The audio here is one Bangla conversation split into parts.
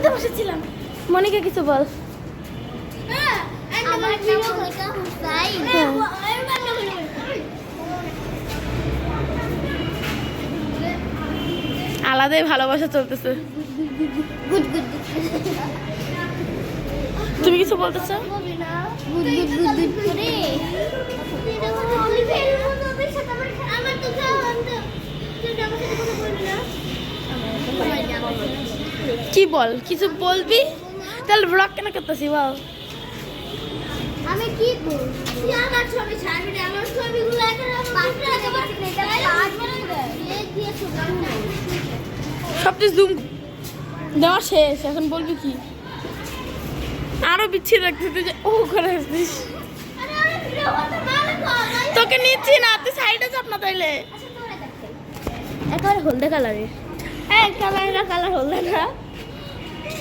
সাথে বসেছিলাম। মনিকা কিছু বল। আমার নাম মনিকা হুসাইন। আলাদাই ভালোবাসা চলতেছে। গুড গুড তুমি কিছু বলতে চাও? গুড গুড গুড গুড করে আমার তো কি বল, কিছু বলবি? তাহলে ব্লগ কেন করতেছি বল। আমি কি বলবো? আমার ছবি ছাড়বি না, আমার ছবিগুলো এখন পাঁচটা আগে বাকি এটা কাজ করে লেখ দিয়ে ছবি সব কিছু জুম দেওয়া শেষ, এখন বলবি কি? আরো বিচ্ছিন্ন রাখতে যে ও করে আসছিস। আরে আরে ভিডিও করতে ভালো কর। তোকে নিচ্ছি না, তুই সাইডে চাপ না তাইলে। একেবারে হলদে কালারের। হ্যাঁ ক্যামেরাটা কালার হলদে না,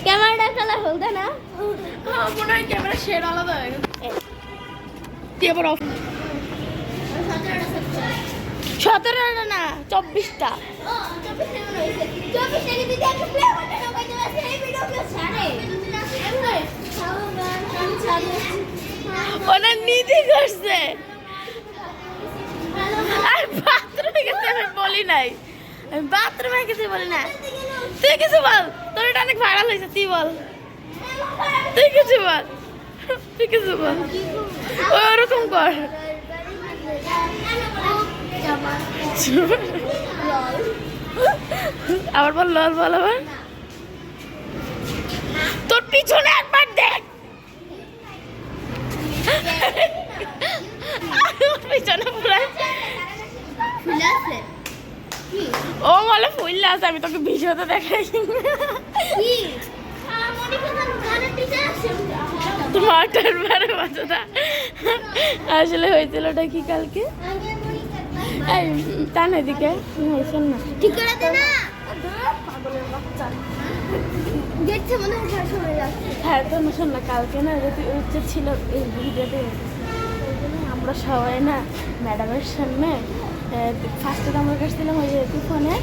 ক্যামেরাটা কালার হলদে না। হ্যাঁ মনে হয় ক্যামেরা শেড আলাদা হয়ে গেছে। তুই এবার অফ 17টা না 24টা। ও 24 সেকেন্ড হয়েছে। 24 সেকেন্ড দিদি একটা প্লে বাটন ওকে দেওয়া আছে, এই ভিডিও কেউ ছাড়ে? আমি ছাড়ি। ওরা নিজে করছে। আর বাথরুমে গেছে আমি বলি নাই, আমি বাথরুমে গেছি বলি না। তুই কিছু বল, তোর এটা অনেক ভাইরাল হয়েছে, তুই বল। তুই কিছু বল, তুই কিছু বল। ওরকম কর। আবার বল, লল বল আবার। তোর পিছনে একবার দেখ। পিছনে পুরো ও বলে ফুল আছে, আমি তোকে ভিডিওতে দেখাই। তোমার বারে বাজা আসলে হয়েছিল ওটা কি কালকে? এই টান এদিকে শোন না, ঠিক করে দে না। দেখছে মনে হয় সরে যাচ্ছে। হ্যাঁ তো শোন না, কালকে না যে ছিল এই ভিডিওতে আমরা সবাই না ম্যাডামের সামনে ফার্স্টে আমরা কাছছিলাম ওই যে ফোনে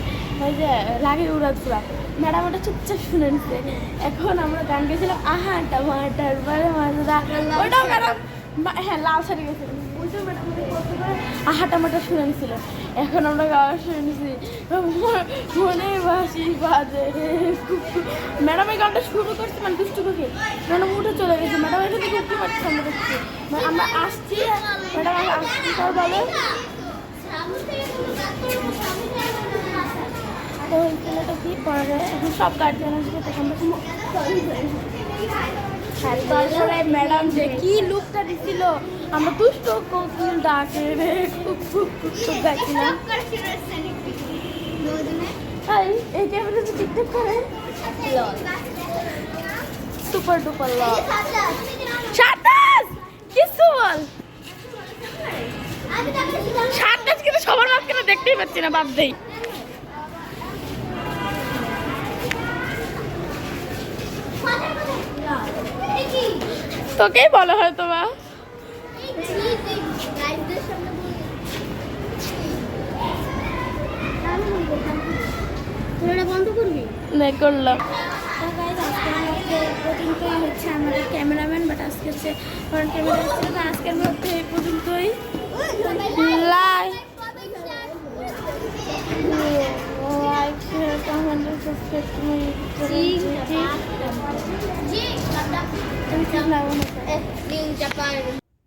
ওই যে লাগে উড়াধুরা, ম্যাডাম ওটা চুপচাপ শুনে নিচ্ছে। এখন আমরা গান গেছিলাম আহা টমাটার বারে মাজা, ওটাও ম্যাডাম হ্যাঁ লাল শাড়ি গেছিলাম, ওইটাও ম্যাডাম আহা টমাটার শুনে নিছিল। এখন আমরা গাওয়া শুনে নিছি মনে বাসি বাজে। ম্যাডাম এই গানটা শুরু করছে মানে দুষ্টু করে ম্যাডাম উঠে চলে গেছে। ম্যাডাম এখান থেকে উঠতে পারছি আমরা দেখছি, আমরা আসছি ম্যাডাম আসছি তার বলে তো ওই ছেলেটা কি পরে এখন সব গার্জিয়ান আসবে তখন তারপরে ম্যাডাম যে কি লুকটা দিছিল, আমরা দুষ্ট কোকিল ডাকে রে খুব খুব খুব গাইছিলাম। এই ক্যামেরা যে টিকটক করে সুপার ডুপার ল সাতাশ কিছু বল। সাতাশ কিন্তু সবার মাঝখানে দেখতেই পাচ্ছি না, বাদ দেই। তোকেই বলা হয় তোমার বন্ধ করবি না করলাম। পর্যন্তই হচ্ছে আমাদের ক্যামেরাম্যান, বাট আজকে হচ্ছে ফ্রন্ট ক্যামেরা ছিল। আজকের মধ্যে এই পর্যন্তই। লাইক শেয়ার কমেন্ট সাবস্ক্রাইব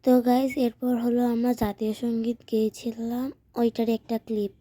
তো গাইস এরপর হলো আমরা জাতীয় সঙ্গীত গেয়েছিলাম, ওইটার একটা ক্লিপ।